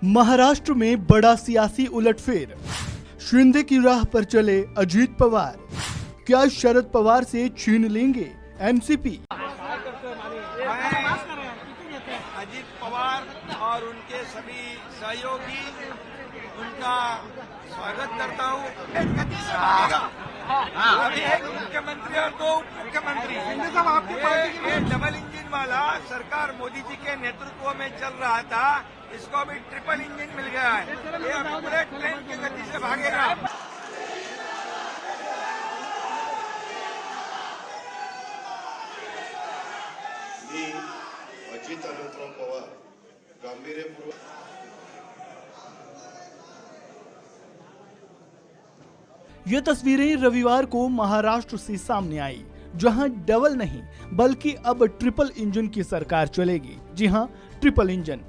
महाराष्ट्र में बड़ा सियासी उलटफेर, शिंदे की राह पर चले अजीत पवार। क्या शरद पवार से छीन लेंगे एनसीपी? अजीत पवार और उनके सभी सहयोगी उनका स्वागत करता हूँ। गति से भागेगा। अभी एक मुख्यमंत्री और दो उप मुख्यमंत्री, ये डबल इंजन वाला सरकार मोदी जी के नेतृत्व में चल रहा था, इसको भी ट्रिपल इंजन मिल गया है। ये अभी बुलेट ट्रेन की गति से भागेगा। मी अजित अनंतराव पवार गांभीर्यपूर्वक ये तस्वीरें रविवार को महाराष्ट्र से सामने आई, जहां डबल नहीं बल्कि अब ट्रिपल इंजन की सरकार चलेगी। जी हां, ट्रिपल इंजन,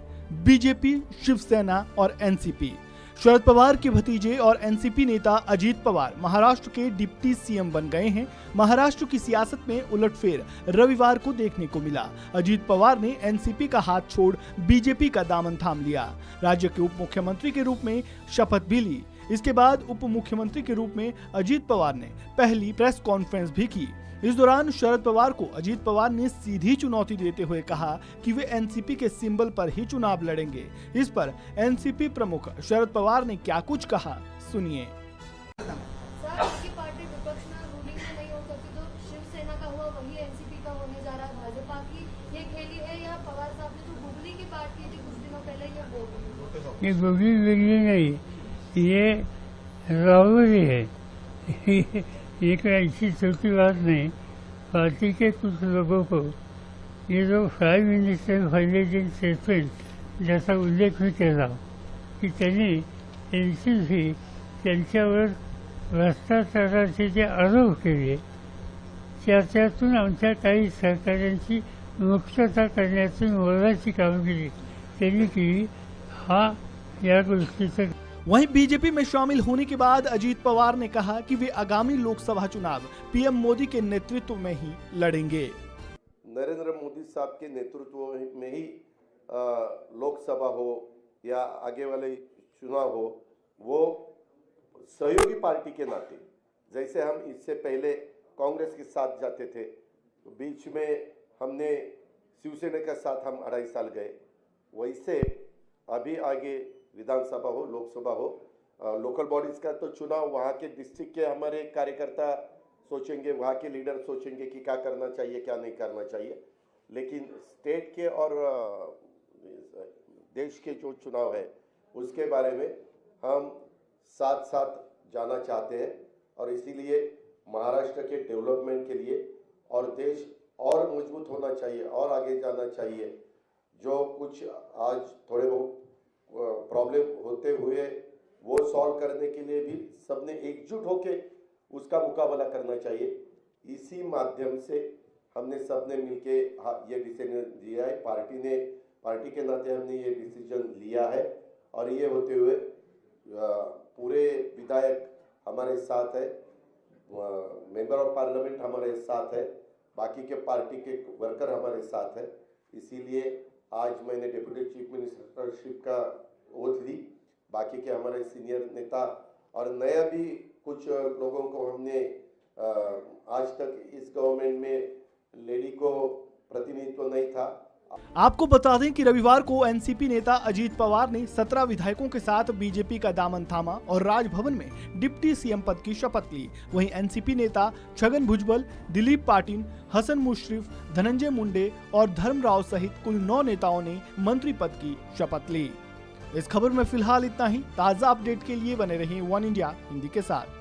बीजेपी, शिवसेना और एनसीपी। शरद पवार के भतीजे और एनसीपी नेता अजीत पवार महाराष्ट्र के डिप्टी सीएम बन गए हैं। महाराष्ट्र की सियासत में उलटफेर रविवार को देखने को मिला। अजीत पवार ने एनसीपी का हाथ छोड़ बीजेपी का दामन थाम लिया। राज्य के उप मुख्यमंत्री के रूप में शपथ भी ली। इसके बाद उप मुख्यमंत्री के रूप में अजीत पवार ने पहली प्रेस कॉन्फ्रेंस भी की। इस दौरान शरद पवार को अजीत पवार ने सीधी चुनौती देते हुए कहा कि वे एनसीपी के सिंबल पर ही चुनाव लड़ेंगे। इस पर एनसीपी प्रमुख शरद पवार ने क्या कुछ कहा, सुनिए। आपकी पार्टी विपक्ष में रूलिंग में नहीं हो सकती, तो शिवसेना का हुआ वही एनसीपी का होने जा रहा है। भाजपा की ये खेली है या पवार साहब ने जो गुगली की बात की थी कुछ दिनों पहले, ये गुगली नहीं, ये राहुल है। ये कोई ऐसी छोटी बात नहीं। पार्टी के कुछ लोगों को ये जो प्राईम मिनिस्टर फायलेटिंग स्टेटमेंट ज्याचा उल्लेख मी केला की त्यांनी एनसीपी त्यांच्यावर भ्रष्टाचाराचे जे आरोप केले त्यातून आमच्या काही सहकाऱ्यांची मुक्तता करण्याची मोलाची कामगिरी त्यांनी केली। हा या गोष्टीचा। वहीं बीजेपी में शामिल होने के बाद अजीत पवार ने कहा कि वे आगामी लोकसभा चुनाव पीएम मोदी के नेतृत्व में ही लड़ेंगे। नरेंद्र मोदी साहब के नेतृत्व में ही लोकसभा हो या आगे वाले चुनाव हो, वो सहयोगी पार्टी के नाते, जैसे हम इससे पहले कांग्रेस के साथ जाते थे, तो बीच में हमने शिवसेना के साथ हम 2.5 साल गए, वैसे अभी आगे विधानसभा हो, लोकसभा हो, लोकल बॉडीज का तो चुनाव वहाँ के डिस्ट्रिक्ट के हमारे कार्यकर्ता सोचेंगे, वहाँ के लीडर सोचेंगे कि क्या करना चाहिए क्या नहीं करना चाहिए। लेकिन स्टेट के और देश के जो चुनाव है उसके बारे में हम साथ साथ जाना चाहते हैं, और इसीलिए महाराष्ट्र के डेवलपमेंट के लिए और देश और मजबूत होना चाहिए और आगे जाना चाहिए। जो कुछ आज थोड़े बहुत प्रॉब्लम होते हुए वो सॉल्व करने के लिए भी सबने एकजुट होके उसका मुकाबला करना चाहिए। इसी माध्यम से हमने सबने मिलके ये डिसीजन लिया है। पार्टी के नाते हमने ये डिसीजन लिया है, और ये होते हुए पूरे विधायक हमारे साथ है, मेंबर ऑफ पार्लियामेंट हमारे साथ है, बाकी के पार्टी के वर्कर हमारे साथ है। इसीलिए आज मैंने डिप्टी चीफ मिनिस्टरशिप का ओथ ली। बाकी के हमारे सीनियर नेता और नया भी कुछ लोगों को हमने आज तक इस गवर्नमेंट में लेडी को प्रतिनिधित्व नहीं था। आपको बता दें कि रविवार को एनसीपी नेता अजीत पवार ने 17 विधायकों के साथ बीजेपी का दामन थामा और राजभवन में डिप्टी सीएम पद की शपथ ली। वहीं एनसीपी नेता छगन भुजबल, दिलीप पाटिल, हसन मुश्रीफ, धनंजय मुंडे और धर्मराव सहित कुल 9 नेताओं ने मंत्री पद की शपथ ली। इस खबर में फिलहाल इतना ही। ताजा अपडेट के लिए बने रहिए वन इंडिया हिंदी के साथ।